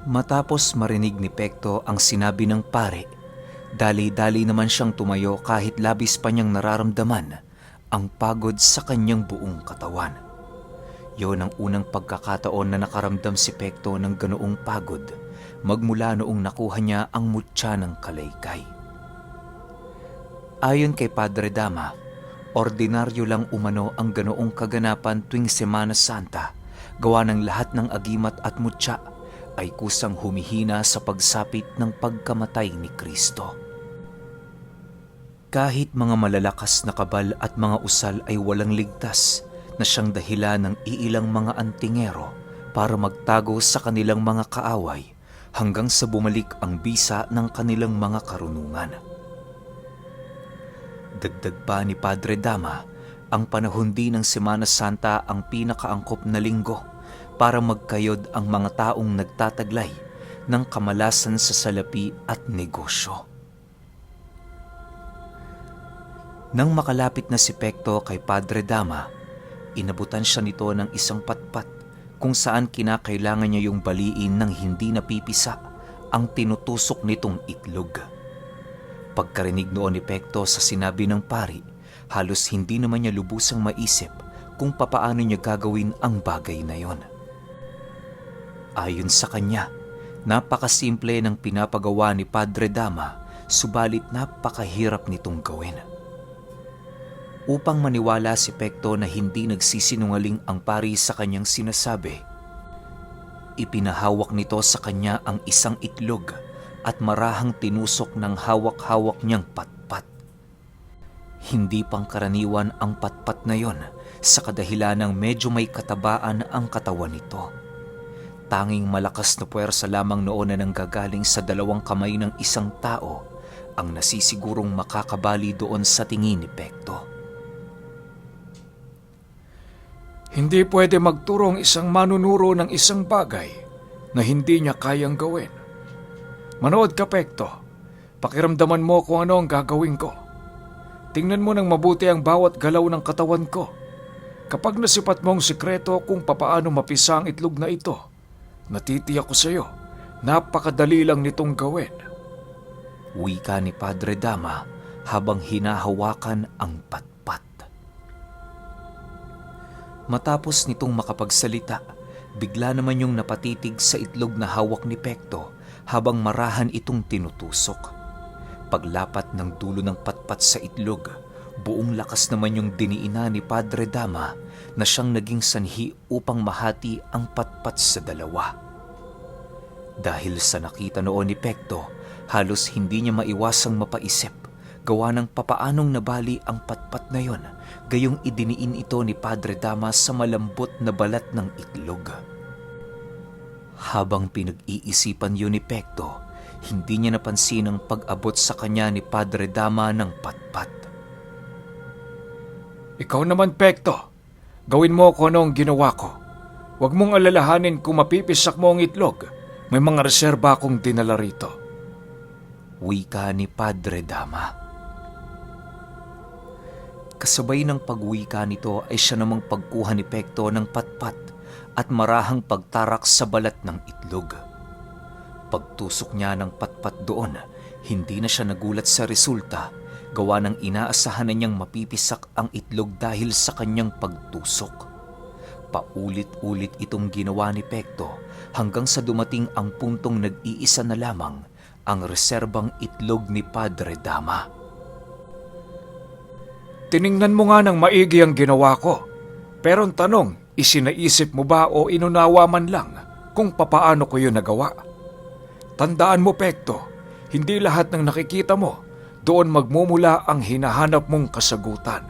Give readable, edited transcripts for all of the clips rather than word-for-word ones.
Matapos marinig ni Pekto ang sinabi ng pare, dali-dali naman siyang tumayo kahit labis pa niyang nararamdaman ang pagod sa kanyang buong katawan. Yon ang unang pagkakataon na nakaramdam si Pekto ng ganoong pagod magmula noong nakuha niya ang mutya ng kalaykay. Ayon kay Padre Dama, ordinaryo lang umano ang ganoong kaganapan tuwing Semana Santa, gawa ng lahat ng agimat at mutya ay kusang humihina sa pagsapit ng pagkamatay ni Kristo. Kahit mga malalakas na kabal at mga usal ay walang ligtas na siyang dahilan ng iilang mga antingero para magtago sa kanilang mga kaaway hanggang sa bumalik ang bisa ng kanilang mga karunungan. Dagdag pa ni Padre Dama, ang panahon din ng Semana Santa ang pinakaangkop na linggo para magkayod ang mga taong nagtataglay ng kamalasan sa salapi at negosyo. Nang makalapit na si Pekto kay Padre Dama, inabutan siya nito ng isang patpat kung saan kinakailangan niya yung baliin ng hindi napipisa ang tinutusok nitong itlog. Pagkarinig noon ni Pekto sa sinabi ng pari, halos hindi naman niya lubusang maisip kung papaano niya gagawin ang bagay na yon. Ayon sa kanya, napakasimple ng pinapagawa ni Padre Dama, subalit napakahirap nitong gawin. Upang maniwala si Pekto na hindi nagsisinungaling ang pari sa kanyang sinasabi, ipinahawak nito sa kanya ang isang itlog at marahang tinusok ng hawak-hawak niyang patpat. Hindi pangkaraniwan ang patpat na yon sa kadahilanang medyo may katabaan ang katawan nito. Tanging malakas na puwersa lamang noon na nanggagaling sa dalawang kamay ng isang tao ang nasisigurong makakabali doon sa tingin ni Pekto. Hindi pwede magturo ang isang manunuro ng isang bagay na hindi niya kayang gawin. Manood ka, Pekto. Pakiramdaman mo kung ano ang gagawin ko. Tingnan mo ng mabuti ang bawat galaw ng katawan ko. Kapag nasipat mo ang sikreto kung papaano mapisa ang itlog na ito, natitiyak ko sa iyo, napakadali lang nitong gawin. Wika ni Padre Dama habang hinahawakan ang patpat. Matapos nitong makapagsalita, bigla naman yung napatitig sa itlog na hawak ni Pekto habang marahan itong tinutusok. Paglapat ng dulo ng patpat sa itlog, buong lakas naman yung diniina ni Padre Dama na siyang naging sanhi upang mahati ang patpat sa dalawa. Dahil sa nakita noon ni Pekto, halos hindi niya maiwasang mapaisip gawa ng papaanong nabali ang patpat na yon, gayong idiniin ito ni Padre Dama sa malambot na balat ng itlog. Habang pinag-iisipan yun ni Pekto, hindi niya napansin ang pag-abot sa kanya ni Padre Dama ng patpat. Ikaw naman, Pekto. Gawin mo kung ano ang ginawa ko. Huwag mong alalahanin kung mapipisak mo ang itlog. May mga reserba akong dinala rito. Wika ni Padre Dama. Kasabay ng pagwika nito ay siya namang pagkuha ni Pekto ng patpat at marahang pagtarak sa balat ng itlog. Pagtusok niya ng patpat doon, hindi na siya nagulat sa resulta, gawa ng inaasahan na niyang mapipisak ang itlog dahil sa kanyang pagtusok. Paulit-ulit itong ginawa ni Pekto hanggang sa dumating ang puntong nag-iisa na lamang ang reserbang itlog ni Padre Dama. Tiningnan mo nga ng maigi ang ginawa ko. Pero ang tanong, isinaisip mo ba o inunawa man lang kung papaano ko yun nagawa? Tandaan mo, Pekto, hindi lahat ng nakikita mo, doon magmumula ang hinahanap mong kasagutan.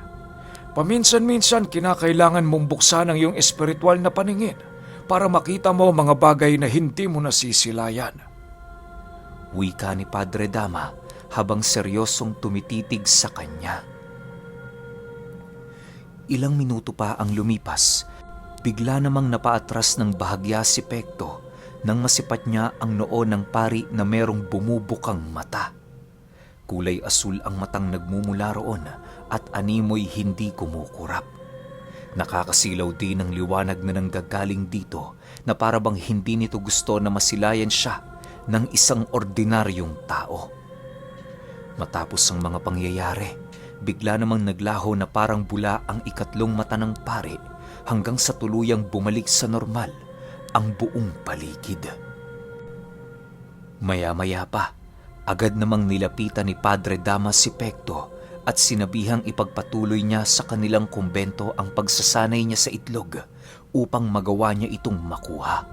Paminsan-minsan kinakailangan mong buksan ang iyong espiritual na paningin para makita mo mga bagay na hindi mo nasisilayan. Wika ni Padre Dama habang seryosong tumititig sa kanya. Ilang minuto pa ang lumipas, bigla namang napaatras ng bahagya si Pekto nang masipat niya ang noo ng pari na merong bumubukang mata. Kulay asul ang matang nagmumula roon at animoy hindi kumukurap. Nakakasilaw din ang liwanag na nanggagaling dito na parabang hindi nito gusto na masilayan siya ng isang ordinaryong tao. Matapos ang mga pangyayari, bigla namang naglaho na parang bula ang ikatlong mata ng pare hanggang sa tuluyang bumalik sa normal ang buong paligid. Maya-maya pa, agad namang nilapitan ni Padre Dama si Pekto at sinabihang ipagpatuloy niya sa kanilang kumbento ang pagsasanay niya sa itlog upang magawa niya itong makuha.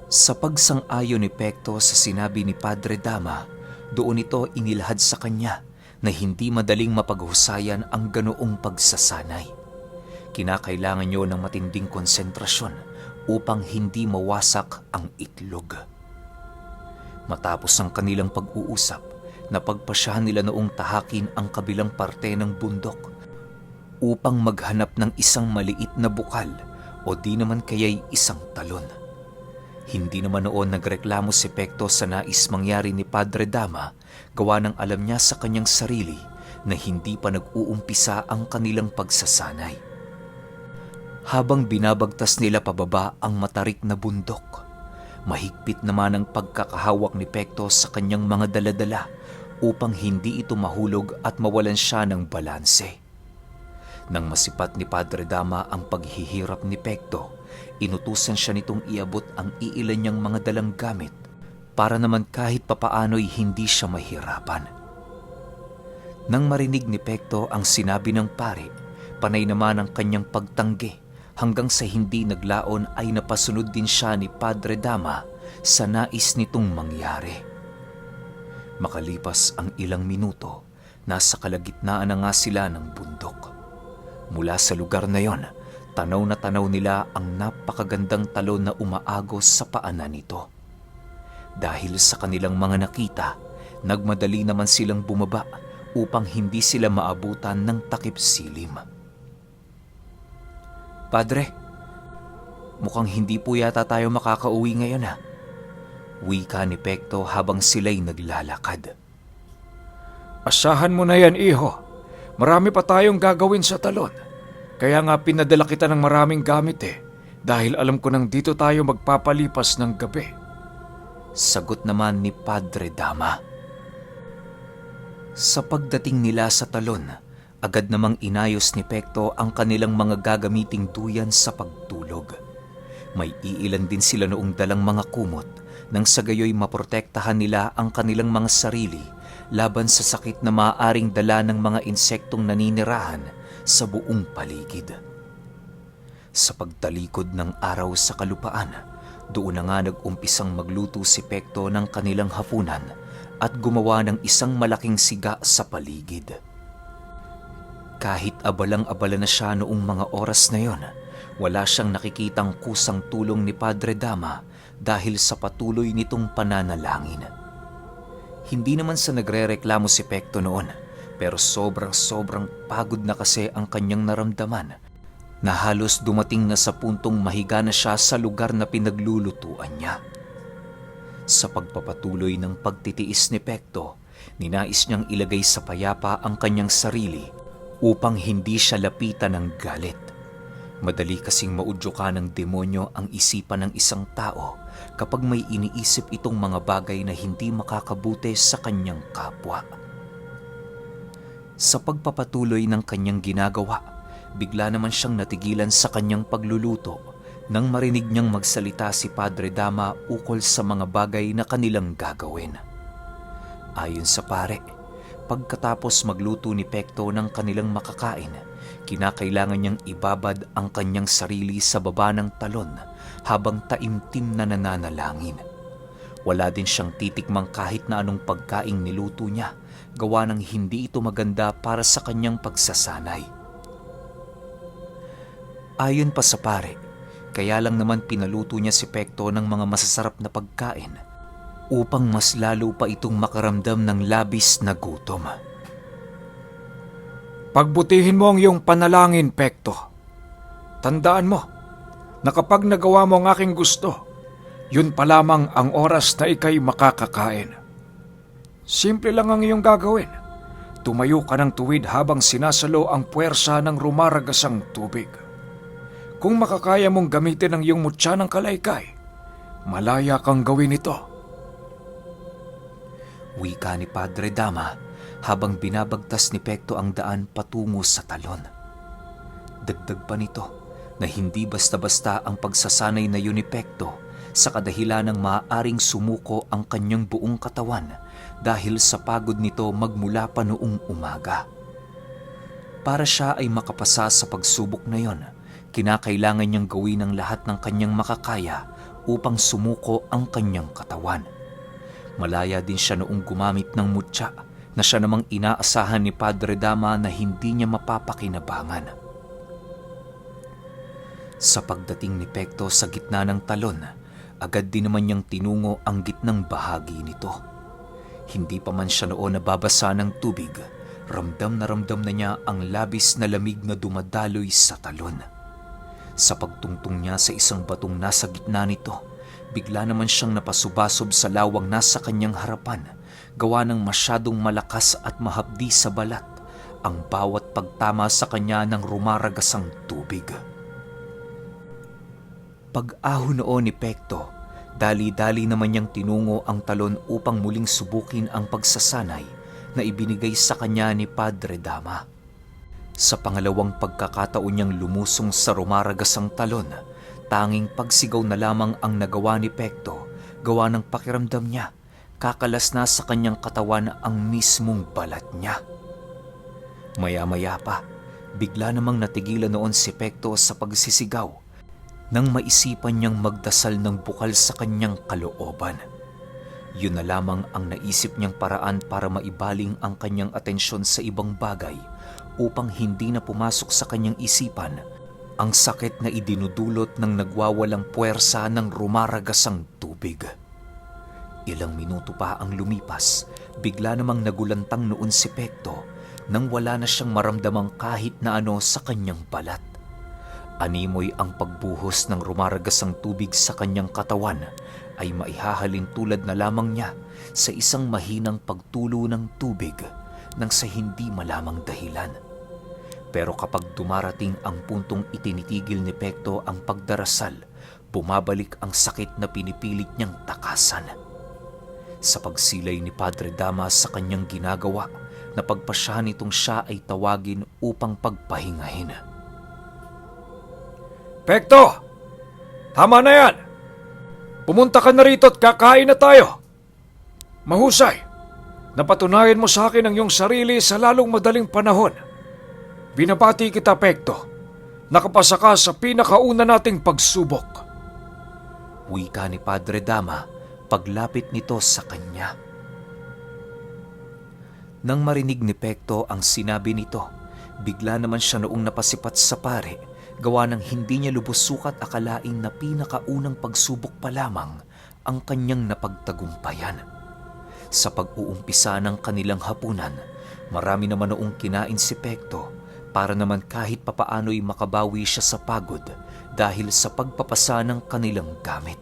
Sa pagsang-ayon ni Pekto sa sinabi ni Padre Dama, doon ito inilahad sa kanya na hindi madaling mapaghusayan ang ganoong pagsasanay. Kinakailangan niyo ng matinding konsentrasyon upang hindi mawasak ang itlog. Matapos ang kanilang pag-uusap, napagpasyahan nila noong tahakin ang kabilang parte ng bundok upang maghanap ng isang maliit na bukal o di naman kaya'y isang talon. Hindi naman noon nagreklamo si Pekto sa nais mangyari ni Padre Dama, gawa ng alam niya sa kanyang sarili na hindi pa nag-uumpisa ang kanilang pagsasanay. Habang binabagtas nila pababa ang matarik na bundok, mahigpit naman ang pagkakahawak ni Pekto sa kanyang mga daladala upang hindi ito mahulog at mawalan siya ng balanse. Nang masipat ni Padre Dama ang paghihirap ni Pekto, inutusan siya nitong iabot ang iilan niyang mga dalang gamit para naman kahit papaano'y hindi siya mahirapan. Nang marinig ni Pekto ang sinabi ng pare, panay naman ang kanyang pagtanggi hanggang sa hindi naglaon ay napasunod din siya ni Padre Dama sa nais nitong mangyari. Makalipas ang ilang minuto, nasa kalagitnaan na nga sila ng bundok. Mula sa lugar na yon, tanaw na tanaw nila ang napakagandang talon na umaagos sa paanan nito. Dahil sa kanilang mga nakita, nagmadali naman silang bumaba upang hindi sila maabutan ng takip silim. Padre, mukhang hindi po yata tayo makakauwi ngayon ha. Wika ni Pekto habang sila'y naglalakad. Asahan mo na yan, iho. Marami pa tayong gagawin sa talon. Kaya nga pinadala kita ng maraming gamit dahil alam ko nang dito tayo magpapalipas ng gabi. Sagot naman ni Padre Dama. Sa pagdating nila sa talon, agad namang inayos ni Pekto ang kanilang mga gagamiting duyan sa pagtulog. May iilan din sila noong dalang mga kumot nang sa gayoy maprotektahan nila ang kanilang mga sarili laban sa sakit na maaaring dala ng mga insektong naninirahan sa buong paligid. Sa pagtalikod ng araw sa kalupaan, doon na nga nag-umpisang magluto si Pekto ng kanilang hapunan at gumawa ng isang malaking siga sa paligid. Kahit abalang-abala na siya noong mga oras na yon, wala siyang nakikitang kusang tulong ni Padre Dama dahil sa patuloy nitong pananalangin. Hindi naman sa nagrereklamo si Pekto noon, pero sobrang pagod na kasi ang kanyang naramdaman na halos dumating na sa puntong mahiga na siya sa lugar na pinaglulutuan niya. Sa pagpapatuloy ng pagtitiis ni Pekto, ninais niyang ilagay sa payapa ang kanyang sarili upang hindi siya lapitan ng galit. Madali kasing maudyukan ng demonyo ang isipan ng isang tao kapag may iniisip itong mga bagay na hindi makakabuti sa kanyang kapwa. Sa pagpapatuloy ng kanyang ginagawa, bigla naman siyang natigilan sa kanyang pagluluto nang marinig niyang magsalita si Padre Dama ukol sa mga bagay na kanilang gagawin. Ayon sa pare, pagkatapos magluto ni Pekto ng kanilang makakain, kinakailangan niyang ibabad ang kanyang sarili sa baba ng talon habang taimtim na nananalangin. Wala din siyang titikmang kahit na anong pagkaing niluto niya, gawa ng hindi ito maganda para sa kanyang pagsasanay. Ayon pa sa pare, kaya lang naman pinaluto niya si Pekto ng mga masasarap na pagkain upang mas lalo pa itong makaramdam ng labis na gutom. Pagbutihin mo ang iyong panalangin, Pekto. Tandaan mo na kapag nagawa mo ang aking gusto, yun pa lamang ang oras na ikay makakakain. Simple lang ang iyong gagawin. Tumayo ka ng tuwid habang sinasalo ang puwersa ng rumaragasang tubig. Kung makakaya mong gamitin ang iyong mutya ng kalaykay, malaya kang gawin ito. Wika ni Padre Dama habang binabagtas ni Pekto ang daan patungo sa talon. Dagdag pa nito na hindi basta-basta ang pagsasanay na yun ni Pekto sa kadahilan ng maaaring sumuko ang kanyang buong katawan dahil sa pagod nito magmula pa noong umaga. Para siya ay makapasa sa pagsubok na yon, kinakailangan niyang gawin ang lahat ng kanyang makakaya upang sumuko ang kanyang katawan. Malaya din siya noong gumamit ng mutya na siya namang inaasahan ni Padre Dama na hindi niya mapapakinabangan. Sa pagdating ni Pekto sa gitna ng talon, agad din naman niyang tinungo ang gitnang bahagi nito. Hindi pa man siya noon nababasa ng tubig, ramdam na niya ang labis na lamig na dumadaloy sa talon. Sa pagtungtong niya sa isang batong nasa gitna nito, bigla naman siyang napasubasob sa lawang nasa kanyang harapan, gawa ng masyadong malakas at mahapdi sa balat ang bawat pagtama sa kanya ng rumaragasang tubig. Pag-ahon noon ni Pekto, dali-dali naman niyang tinungo ang talon upang muling subukin ang pagsasanay na ibinigay sa kanya ni Padre Dama. Sa pangalawang pagkakataon niyang lumusong sa rumaragasang talon, tanging pagsigaw na lamang ang nagawa ni Pekto, gawa ng pakiramdam niya, kakalas na sa kanyang katawan ang mismong balat niya. Maya-maya pa, bigla namang natigilan noon si Pekto sa pagsisigaw nang maisipan niyang magdasal ng bukal sa kanyang kalooban. Yun na lamang ang naisip niyang paraan para maibaling ang kanyang atensyon sa ibang bagay upang hindi na pumasok sa kanyang isipan ang sakit na idinudulot ng nagwawalang puwersa ng rumaragasang tubig. Ilang minuto pa ang lumipas, bigla namang nagulantang noon si Pekto nang wala na siyang maramdamang kahit na ano sa kanyang balat. Animoy ang pagbuhos ng rumaragasang tubig sa kanyang katawan ay maihahalin tulad na lamang niya sa isang mahinang pagtulo ng tubig nang sa hindi malamang dahilan. Pero kapag dumarating ang puntong itinitigil ni Pekto ang pagdarasal, bumabalik ang sakit na pinipilit niyang takasan. Sa pagsilay ni Padre Dama sa kanyang ginagawa, napagpasyahan itong siya ay tawagin upang pagpahingahin. Pekto! Tama na yan! Pumunta ka na rito at kakain na tayo. Mahusay! Napatunayan mo sa akin ang iyong sarili sa lalong madaling panahon. Binabati kita, Pekto. Nakapasa ka sa pinakauna nating pagsubok. Wika ni Padre Dama paglapit nito sa kanya. Nang marinig ni Pekto ang sinabi nito, bigla naman siya noong napasipat sa pare, gawa ng hindi niya lubos sukat akalain na pinakaunang pagsubok pa lamang ang kanyang napagtagumpayan. Sa pag-uumpisa ng kanilang hapunan, marami naman noong kinain si Pekto para naman kahit papaano'y makabawi siya sa pagod dahil sa pagpapasa ng kanilang gamit.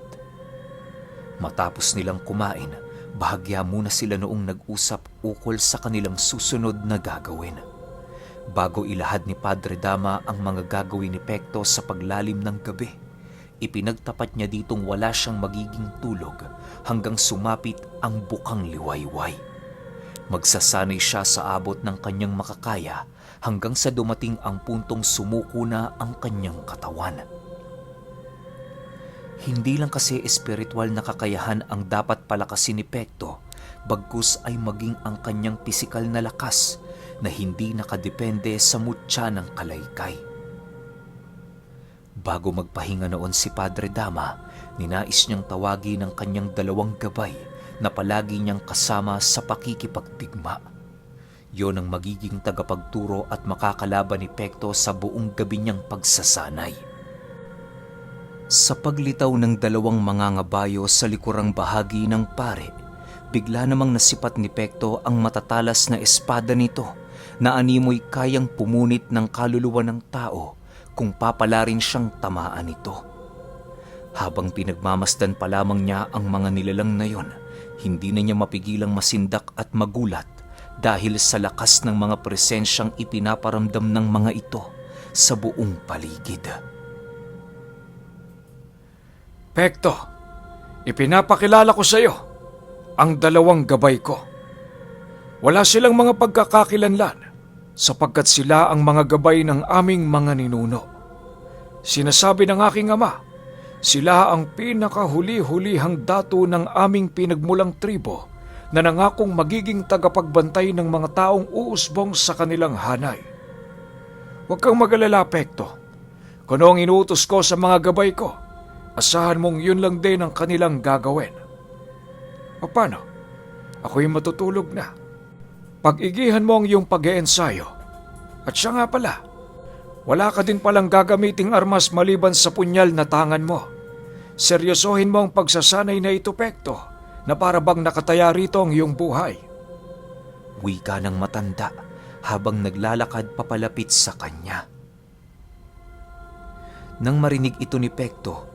Matapos nilang kumain, bahagya muna sila noong nag-usap ukol sa kanilang susunod na gagawin. Bago ilahad ni Padre Dama ang mga gagawin ni Pekto sa paglalim ng gabi, ipinagtapat niya ditong wala siyang magiging tulog hanggang sumapit ang bukang liwayway. Magsasanay siya sa abot ng kanyang makakaya hanggang sa dumating ang puntong sumuko na ang kanyang katawan. Hindi lang kasi espiritual na kakayahan ang dapat palakasin ni Pekto, bagkus ay maging ang kanyang pisikal na lakas na hindi nakadepende sa mutya ng kalaykay. Bago magpahinga noon si Padre Dama, ninais niyang tawagin ang kanyang dalawang gabay na palagi niyang kasama sa pakikipagdigma. Yon ang magiging tagapagturo at makakalaban ni Pekto sa buong gabi niyang pagsasanay. Sa paglitaw ng dalawang mangangabayo sa likurang bahagi ng pare, bigla namang nasipat ni Pekto ang matatalas na espada nito na animoy kayang pumunit ng kaluluwa ng tao kung papalarin siyang tamaan nito. Habang pinagmamasdan pa lamang niya ang mga nilalang na yon, hindi na niya mapigilang masindak at magulat dahil sa lakas ng mga presensyang ipinaparamdam ng mga ito sa buong paligid. Pekto, ipinapakilala ko sa iyo ang dalawang gabay ko. Wala silang mga pagkakakilanlan sapagkat sila ang mga gabay ng aming mga ninuno. Sinasabi ng aking ama, sila ang pinakahuli-hulihang dato ng aming pinagmulang tribo na nangakong magiging tagapagbantay ng mga taong uusbong sa kanilang hanay. Huwag kang mag-alala, Pekto. Kung ano ang inuutos ko sa mga gabay ko, asahan mong yun lang din ang kanilang gagawin. O paano? Ako'y matutulog na. Pag-igihan mo ang iyong pag-iensayo. At siya nga pala, wala ka din palang gagamiting armas maliban sa punyal na tangan mo. Seryosohin mo ang pagsasanay na ito, Pekto, na para bang nakataya rito ang iyong buhay. Wika ng matanda habang naglalakad papalapit sa kanya. Nang marinig ito ni Pekto,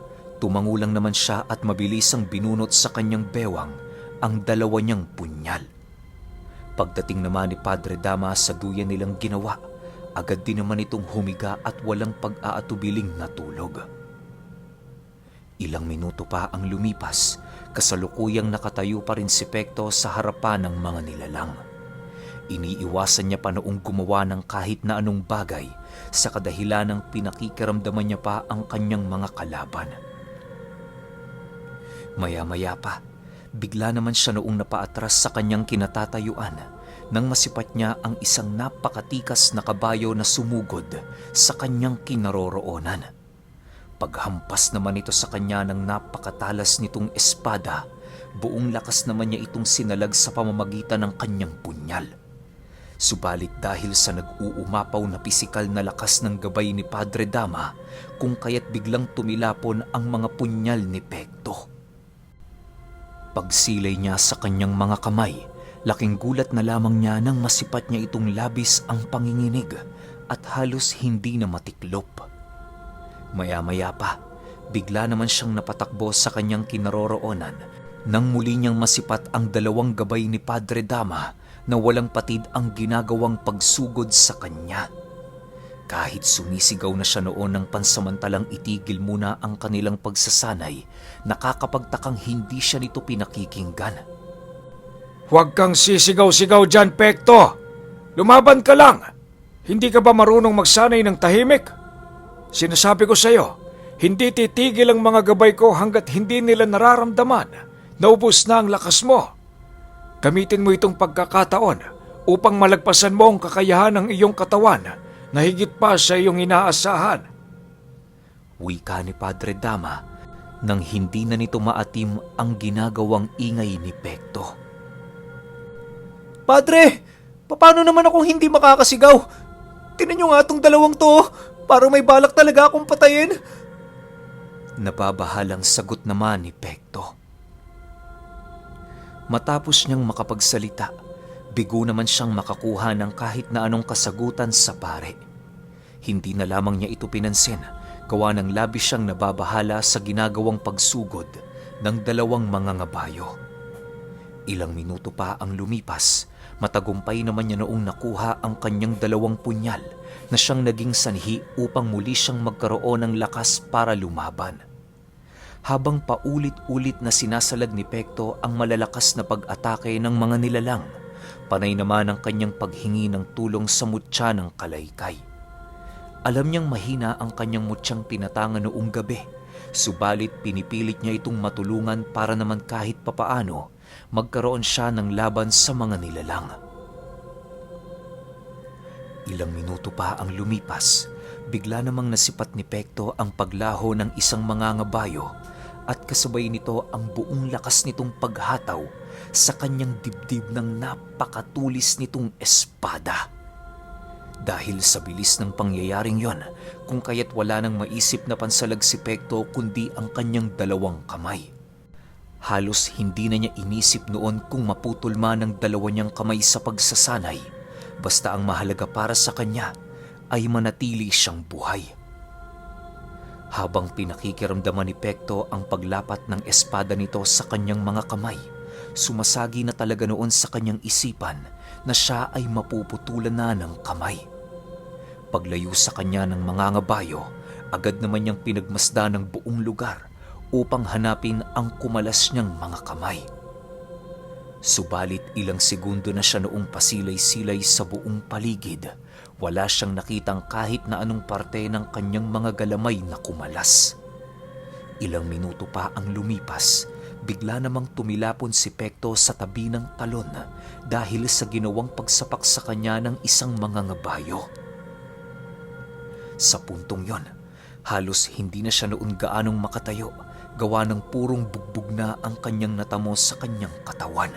tumangulang naman siya at mabilisang binunot sa kanyang bewang ang dalawa niyang punyal. Pagdating naman ni Padre Dama sa duyan nilang ginawa, agad din naman itong humiga at walang pag-aatubiling natulog. Ilang minuto pa ang lumipas, kasalukuyang nakatayo pa rin si Pekto sa harapan ng mga nilalang. Iniiwasan niya pa noong gumawa ng kahit na anong bagay sa kadahilan ng pinakikiramdaman niya pa ang kanyang mga kalaban. Maya-maya pa, bigla naman siya noong napaatras sa kanyang kinatatayuan nang masipat niya ang isang napakatikas na kabayo na sumugod sa kanyang kinaroroonan. Paghampas naman ito sa kanya ng napakatalas nitong espada, buong lakas naman niya itong sinalag sa pamamagitan ng kanyang punyal. Subalit dahil sa nag-uumapaw na pisikal na lakas ng gabay ni Padre Dama, kung kaya't biglang tumilapon ang mga punyal ni Pekto. Pagsilay niya sa kanyang mga kamay, laking gulat na lamang niya nang masipat niya itong labis ang panginginig at halos hindi na matiklop. Maya-maya pa, bigla naman siyang napatakbo sa kanyang kinaroroonan nang muli niyang masipat ang dalawang gabay ni Padre Dama na walang patid ang ginagawang pagsugod sa kanya. Kahit sumisigaw na siya noon ng pansamantalang itigil muna ang kanilang pagsasanay, nakakapagtakang hindi siya nito pinakikinggan. Huwag kang sisigaw-sigaw dyan, Pekto! Lumaban ka lang! Hindi ka ba marunong magsanay ng tahimik? Sinasabi ko sa iyo, hindi titigil ang mga gabay ko hanggat hindi nila nararamdaman na ubos na ang lakas mo. Gamitin mo itong pagkakataon upang malagpasan mo ang kakayahan ng iyong katawan na higit pa sa iyong inaasahan. Wika ni Padre Dama nang hindi na nito maatim ang ginagawang ingay ni Pekto. Padre, paano naman akong hindi makakasigaw? Tinan niyo nga itong dalawang to, parang may balak talaga akong patayin. Nababahalang sagot naman ni Pekto. Matapos niyang makapagsalita, bigo naman siyang makakuha ng kahit na anong kasagutan sa pare. Hindi na lamang niya ito pinansin, gawa ng labis siyang nababahala sa ginagawang pagsugod ng dalawang mga ngabayo. Ilang minuto pa ang lumipas, matagumpay naman niya noong nakuha ang kanyang dalawang punyal na siyang naging sanhi upang muli siyang magkaroon ng lakas para lumaban. Habang paulit-ulit na sinasalag ni Pekto ang malalakas na pag-atake ng mga nilalang, panay naman ang kanyang paghingi ng tulong sa mutya ng kalaykay. Alam niyang mahina ang kanyang mutyang tinatangan noong gabi, subalit pinipilit niya itong matulungan para naman kahit papaano magkaroon siya ng laban sa mga nilalang. Ilang minuto pa ang lumipas, bigla namang nasipat ni Pekto ang paglaho ng isang mangangabayo at kasabay nito ang buong lakas nitong paghataw sa kanyang dibdib ng napakatulis nitong espada. Dahil sa bilis ng pangyayaring yon, kung kaya't wala nang maisip na pansalag si Pekto kundi ang kanyang dalawang kamay. Halos hindi na niya inisip noon kung maputol man ang dalawa niyang kamay sa pagsasanay, basta ang mahalaga para sa kanya ay manatili siyang buhay. Habang pinakikiramdaman ni Pekto ang paglapat ng espada nito sa kanyang mga kamay, Sumasagi na talaga noon sa kanyang isipan na siya ay mapuputulan na ng kamay. Paglayo sa kanya ng mga ngabayo, agad naman niyang pinagmasdan ng buong lugar upang hanapin ang kumalas niyang mga kamay. Subalit ilang segundo na siya noong pasilay-silay sa buong paligid, wala siyang nakitang kahit na anong parte ng kanyang mga galamay na kumalas. Ilang minuto pa ang lumipas, bigla namang tumilapon si Pekto sa tabi ng talon dahil sa ginawang pagsapak sa kanya ng isang mga ngabayo. Sa puntong yon, halos hindi na siya noon gaanong makatayo, gawa ng purong bugbog na ang kanyang natamo sa kanyang katawan.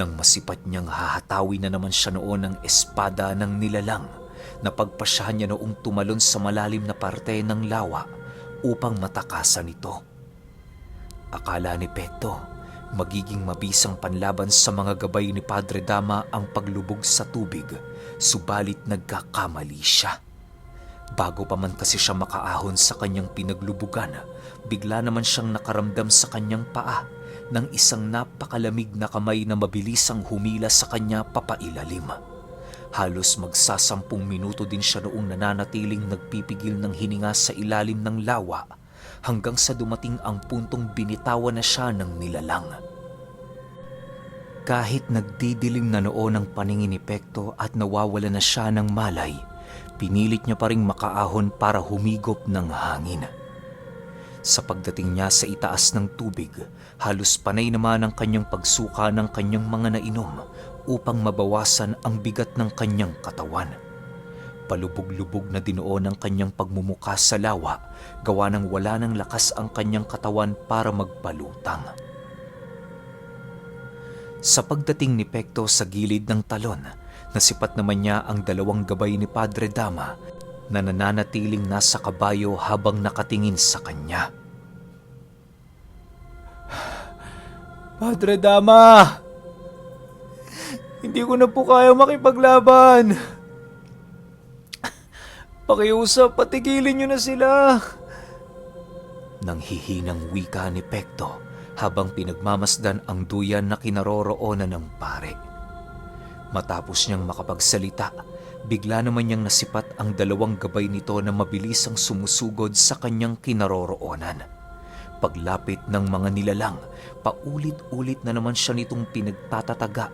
Nang masipat niyang hahatawi na naman siya noon ng espada ng nilalang, napagpasyahan niya noong tumalon sa malalim na parte ng lawa upang matakasan ito. Akala ni Pekto, magiging mabisang panlaban sa mga gabay ni Padre Dama ang paglubog sa tubig, subalit nagkakamali siya. Bago pa man kasi siya makaahon sa kanyang pinaglubugan, bigla naman siyang nakaramdam sa kanyang paa ng isang napakalamig na kamay na mabilisang humila sa kanya papailalim. Halos magsasampung minuto din siya noong nananatiling nagpipigil ng hininga sa ilalim ng lawa hanggang sa dumating ang puntong binitawan na siya ng nilalang. Kahit nagdidilim na noon ang paningin ni Pekto at nawawala na siya ng malay, pinilit niya pa ring makaahon para humigop ng hangin. Sa pagdating niya sa itaas ng tubig, halos panay naman ang kanyang pagsuka ng kanyang mga nainom upang mabawasan ang bigat ng kanyang katawan. Palubog-lubog na dinoon ang kanyang pagmumuka sa lawa, gawa ng wala ng lakas ang kanyang katawan para magpalutang. Sa pagdating ni Pekto sa gilid ng talon, nasipat naman niya ang dalawang gabay ni Padre Dama na nananatiling nasa kabayo habang nakatingin sa kanya. Padre Dama! Hindi ko na po kaya makipaglaban. Pakiusap, patigilin niyo na sila. Nang hihinang wika ni Pekto habang pinagmamasdan ang duyan na kinaroroonan ng pare. Matapos niyang makapagsalita, bigla naman niyang nasipat ang dalawang gabay nito na mabilisang sumusugod sa kanyang kinaroroonan. Paglapit ng mga nilalang, paulit-ulit na naman siya nitong pinagtatataga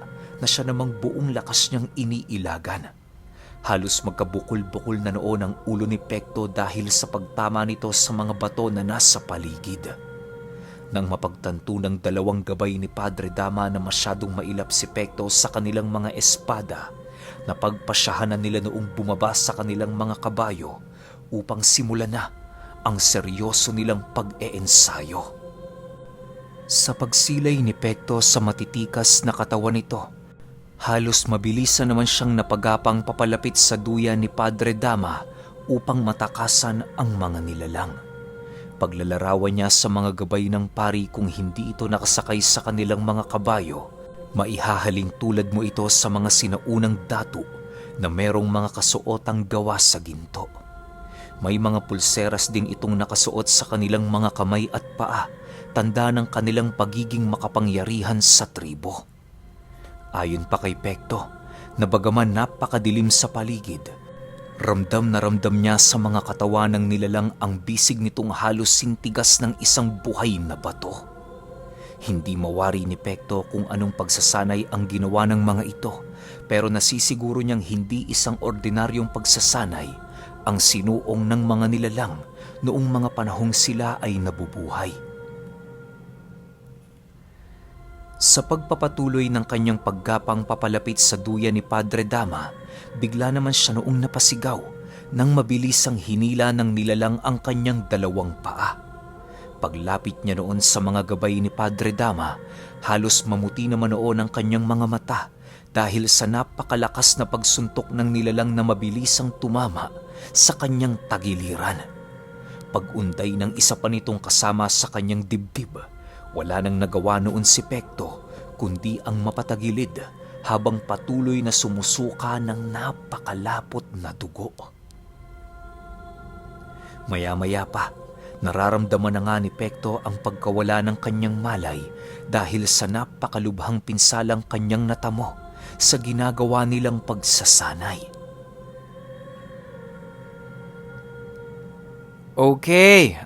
na siya namang buong lakas niyang iniilagan. Halos magkabukol-bukol na noon ang ulo ni Pekto dahil sa pagtama nito sa mga bato na nasa paligid. Nang mapagtanto ng dalawang gabay ni Padre Dama na masyadong mailap si Pekto sa kanilang mga espada, napagpasyahan na nila noong bumaba sa kanilang mga kabayo upang simulan na ang seryoso nilang pag-eensayo. Sa pagsilay ni Pekto sa matitikas na katawan nito, halos mabilisan naman siyang napagapang papalapit sa duya ni Padre Dama upang matakasan ang mga nilalang. Paglalarawan niya sa mga gabay ng pari kung hindi ito nakasakay sa kanilang mga kabayo, maihahaling tulad mo ito sa mga sinaunang datu na merong mga kasuotang gawa sa ginto. May mga pulseras din itong nakasuot sa kanilang mga kamay at paa, tanda ng kanilang pagiging makapangyarihan sa tribo. Ayon pa kay Pekto, na bagaman napakadilim sa paligid, ramdam na ramdam niya sa mga katawan ng nilalang ang bisig nitong halos sintigas ng isang buhay na bato. Hindi mawari ni Pekto kung anong pagsasanay ang ginawa ng mga ito, pero nasisiguro niyang hindi isang ordinaryong pagsasanay ang sinuong ng mga nilalang noong mga panahong sila ay nabubuhay. Sa pagpapatuloy ng kanyang paggapang papalapit sa duya ni Padre Dama, bigla naman siya noong napasigaw nang mabilisang hinila ng nilalang ang kanyang dalawang paa. Paglapit niya noon sa mga gabay ni Padre Dama, halos mamuti naman noon ang kanyang mga mata dahil sa napakalakas na pagsuntok ng nilalang na mabilisang tumama sa kanyang tagiliran. Pag-unday ng isa pa nitong kasama sa kanyang dibdib, wala nang nagawa noon si Pekto kundi ang mapatagilid habang patuloy na sumusuka ng napakalapot na dugo. Maya-maya pa, Nararamdaman na nga ni Pekto ang pagkawala ng kanyang malay dahil sa napakalubhang pinsalang kanyang natamo sa ginagawa nilang pagsasanay. Okay,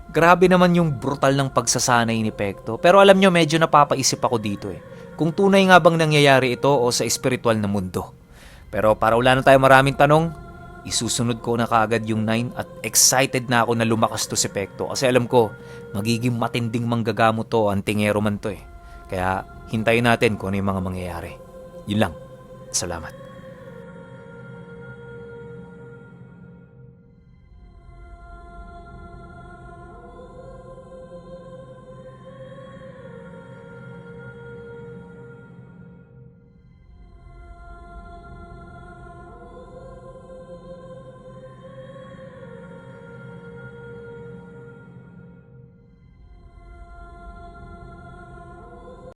grabe naman yung brutal ng pagsasanay ni Pekto. Pero alam nyo, medyo napapaisip ako dito eh. Kung tunay nga bang nangyayari ito o sa espiritual na mundo. Pero para wala na tayo maraming tanong, isusunod ko na kaagad yung 9 at excited na ako na lumakas to si Pekto. Kasi alam ko, magiging matinding manggagamo to, antingero man to eh. Kaya hintayin natin kung ano yung mga mangyayari. Yun lang. Salamat.